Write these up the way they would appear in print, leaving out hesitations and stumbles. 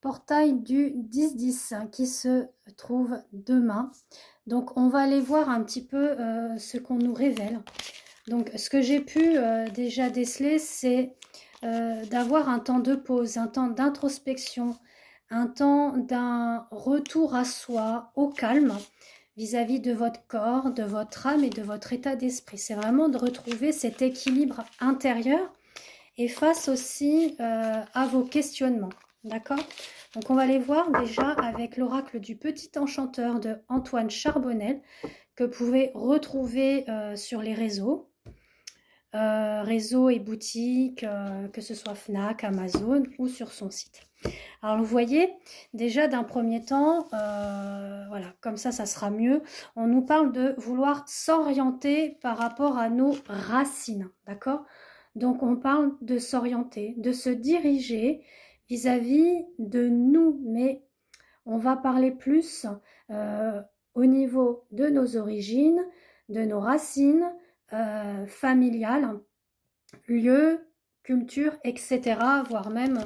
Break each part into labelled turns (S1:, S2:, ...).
S1: portail du 10-10 qui se trouve demain. Donc on va aller voir un petit peu ce qu'on nous révèle. Donc ce que j'ai pu déjà déceler, c'est d'avoir un temps de pause, un temps d'introspection, un temps d'un retour à soi, au calme, vis-à-vis de votre corps, de votre âme et de votre état d'esprit. C'est vraiment de retrouver cet équilibre intérieur et face aussi à vos questionnements. D'accord? Donc on va les voir déjà avec l'oracle du petit enchanteur de Antoine Charbonnel que vous pouvez retrouver sur les réseaux. Réseaux et boutiques, que ce soit Fnac, Amazon ou sur son site. Alors vous voyez, déjà d'un premier temps, voilà, comme ça sera mieux. On nous parle de vouloir s'orienter par rapport à nos racines, d'accord? Donc on parle de s'orienter, de se diriger vis-à-vis de nous, mais on va parler plus au niveau de nos origines, de nos racines familiales, lieux, culture, etc., voire même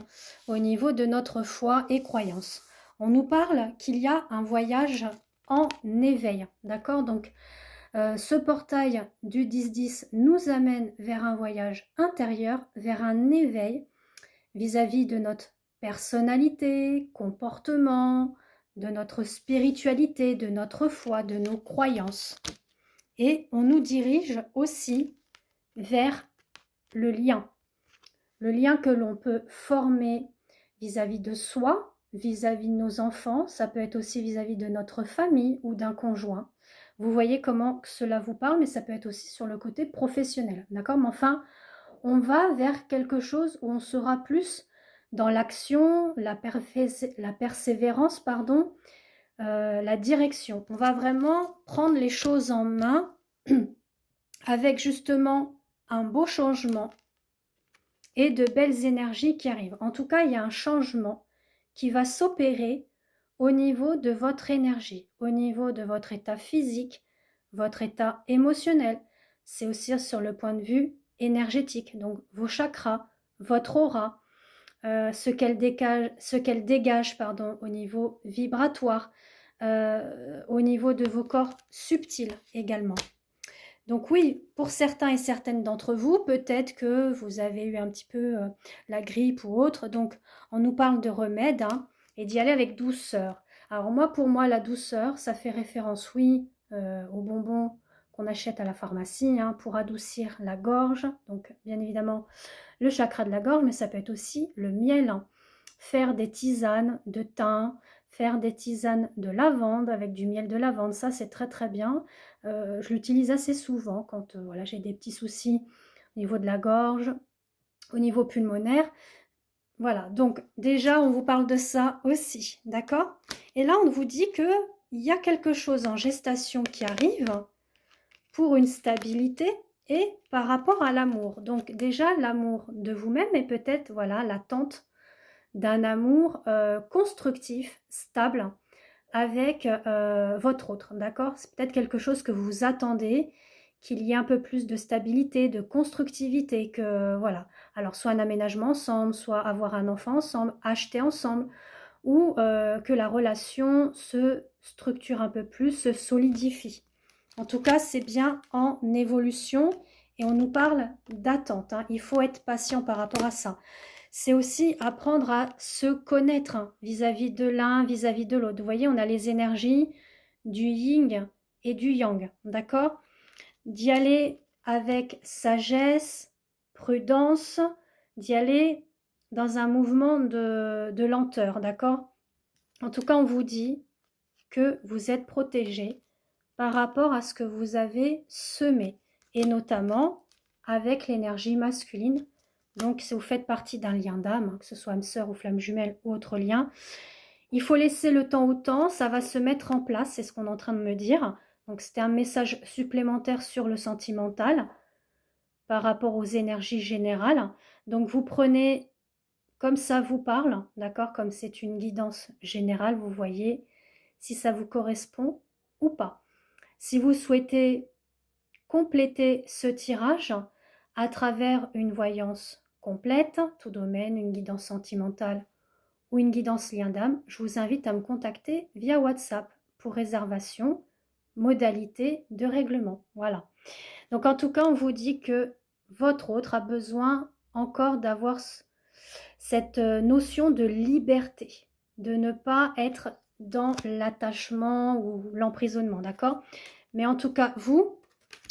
S1: au niveau de notre foi et croyance. On nous parle qu'il y a un voyage en éveil, d'accord? Donc, ce portail du 10-10 nous amène vers un voyage intérieur, vers un éveil vis-à-vis de notre personnalité, comportement, de notre spiritualité, de notre foi, de nos croyances. Et on nous dirige aussi vers le lien que l'on peut former vis-à-vis de soi, vis-à-vis de nos enfants, ça peut être aussi vis-à-vis de notre famille ou d'un conjoint. Vous voyez comment cela vous parle, mais ça peut être aussi sur le côté professionnel, d'accord? Mais enfin, on va vers quelque chose où on sera plus dans l'action, la persévérance, pardon, la direction. On va vraiment prendre les choses en main avec justement un beau changement et de belles énergies qui arrivent. En tout cas, il y a un changement qui va s'opérer au niveau de votre énergie, au niveau de votre état physique, votre état émotionnel. C'est aussi sur le point de vue énergétique, donc vos chakras, votre aura, ce qu'elle dégage pardon, au niveau vibratoire, au niveau de vos corps subtils également. Donc oui, pour certains et certaines d'entre vous, peut-être que vous avez eu un petit peu la grippe ou autre, donc on nous parle de remèdes hein, et d'y aller avec douceur. Alors moi, pour moi, la douceur, ça fait référence, oui, aux bonbons qu'on achète à la pharmacie hein, pour adoucir la gorge, donc bien évidemment le chakra de la gorge, mais ça peut être aussi le miel. Hein. Faire des tisanes de thym, faire des tisanes de lavande avec du miel de lavande, ça c'est très très bien. Je l'utilise assez souvent quand voilà, j'ai des petits soucis au niveau de la gorge, au niveau pulmonaire. Voilà, donc déjà on vous parle de ça aussi, d'accord? Et là on vous dit qu'il y a quelque chose en gestation qui arrive pour une stabilité et par rapport à l'amour. Donc déjà l'amour de vous-même et peut-être voilà l'attente d'un amour constructif, stable, avec votre autre, d'accord? C'est peut-être quelque chose que vous attendez, qu'il y ait un peu plus de stabilité, de constructivité, que voilà. Alors soit un aménagement ensemble, soit avoir un enfant ensemble, acheter ensemble, ou que la relation se structure un peu plus, se solidifie. En tout cas, c'est bien en évolution et on nous parle d'attente. Hein. Il faut être patient par rapport à ça. C'est aussi apprendre à se connaître hein, vis-à-vis de l'un, vis-à-vis de l'autre. Vous voyez, on a les énergies du yin et du yang, d'accord? D'y aller avec sagesse, prudence, d'y aller dans un mouvement de lenteur, d'accord? En tout cas, on vous dit que vous êtes protégé par rapport à ce que vous avez semé, et notamment avec l'énergie masculine. Donc, si vous faites partie d'un lien d'âme, hein, que ce soit âme sœur ou flamme jumelle ou autre lien, il faut laisser le temps au temps, ça va se mettre en place, c'est ce qu'on est en train de me dire. Donc, c'était un message supplémentaire sur le sentimental par rapport aux énergies générales. Donc, vous prenez comme ça vous parle, d'accord? Comme c'est une guidance générale, vous voyez si ça vous correspond ou pas. Si vous souhaitez compléter ce tirage à travers une voyance complète, tout domaine, une guidance sentimentale ou une guidance lien d'âme, je vous invite à me contacter via WhatsApp pour réservation, modalité de règlement. Voilà. Donc en tout cas, on vous dit que votre autre a besoin encore d'avoir cette notion de liberté, de ne pas être dans l'attachement ou l'emprisonnement, d'accord? Mais en tout cas, vous,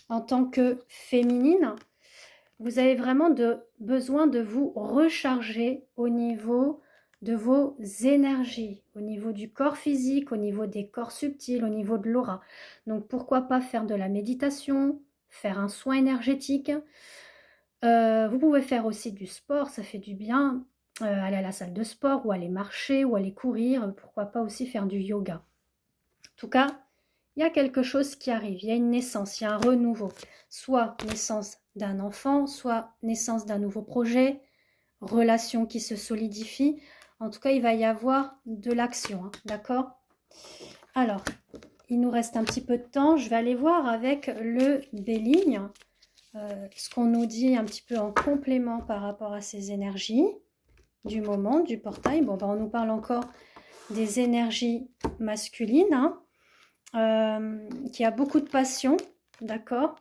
S1: en tant que féminine, vous avez vraiment besoin de vous recharger au niveau de vos énergies, au niveau du corps physique, au niveau des corps subtils, au niveau de l'aura. Donc pourquoi pas faire de la méditation, faire un soin énergétique. Vous pouvez faire aussi du sport, ça fait du bien, aller à la salle de sport ou aller marcher ou aller courir, pourquoi pas aussi faire du yoga. En tout cas, il y a quelque chose qui arrive, il y a une naissance, il y a un renouveau, soit naissance d'un enfant, soit naissance d'un nouveau projet, relation qui se solidifie. En tout cas, il va y avoir de l'action, hein, d'accord? Alors, il nous reste un petit peu de temps, je vais aller voir avec le Béligne. Ce qu'on nous dit un petit peu en complément par rapport à ces énergies du moment, du portail. Bon, ben, on nous parle encore des énergies masculines, hein, qui a beaucoup de passion, d'accord?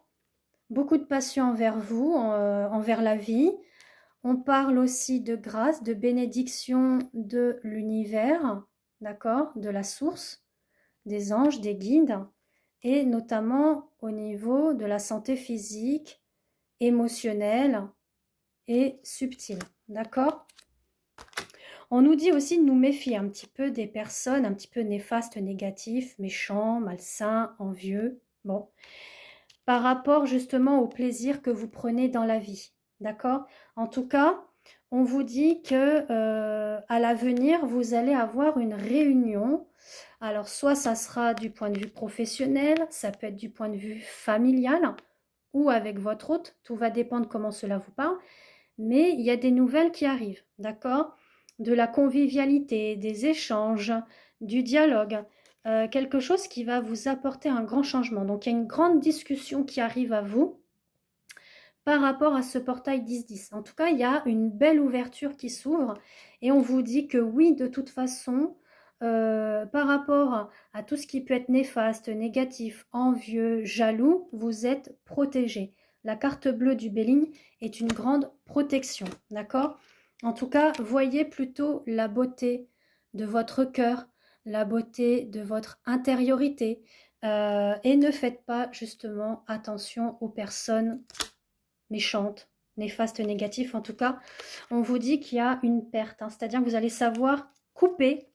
S1: Beaucoup de passion envers vous, envers la vie. On parle aussi de grâce, de bénédiction de l'univers, d'accord? De la source, des anges, des guides, et notamment au niveau de la santé physique, émotionnel et subtil, d'accord? On nous dit aussi de nous méfier un petit peu des personnes un petit peu néfastes, négatifs, méchants, malsains, envieux, bon, par rapport justement au plaisir que vous prenez dans la vie, d'accord? En tout cas, on vous dit que à l'avenir, vous allez avoir une réunion. Alors, soit ça sera du point de vue professionnel, ça peut être du point de vue familial, ou avec votre hôte, tout va dépendre comment cela vous parle, mais il y a des nouvelles qui arrivent, d'accord? De la convivialité, des échanges, du dialogue, quelque chose qui va vous apporter un grand changement. Donc il y a une grande discussion qui arrive à vous par rapport à ce portail 10-10. En tout cas, il y a une belle ouverture qui s'ouvre et on vous dit que oui, de toute façon, par rapport à tout ce qui peut être néfaste, négatif, envieux, jaloux, vous êtes protégé. La carte bleue du Béligne est une grande protection, d'accord? En tout cas, voyez plutôt la beauté de votre cœur, la beauté de votre intériorité et ne faites pas justement attention aux personnes méchantes, néfastes, négatifs. En tout cas, on vous dit qu'il y a une perte, hein, c'est-à-dire que vous allez savoir couper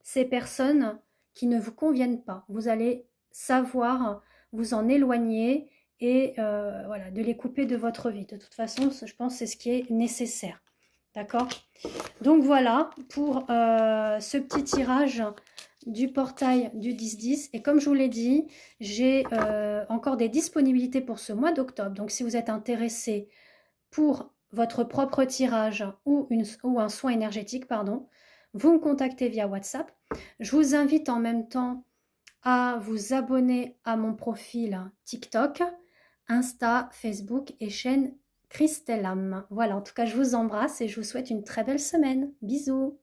S1: ces personnes qui ne vous conviennent pas. Vous allez savoir vous en éloigner et voilà, de les couper de votre vie. De toute façon, je pense que c'est ce qui est nécessaire. D'accord? Donc voilà pour ce petit tirage du portail du 10-10. Et comme je vous l'ai dit, j'ai encore des disponibilités pour ce mois d'octobre. Donc si vous êtes intéressé pour votre propre tirage ou un soin énergétique, pardon, vous me contactez via WhatsApp. Je vous invite en même temps à vous abonner à mon profil TikTok, Insta, Facebook et chaîne Christellam. Voilà, en tout cas, je vous embrasse et je vous souhaite une très belle semaine. Bisous!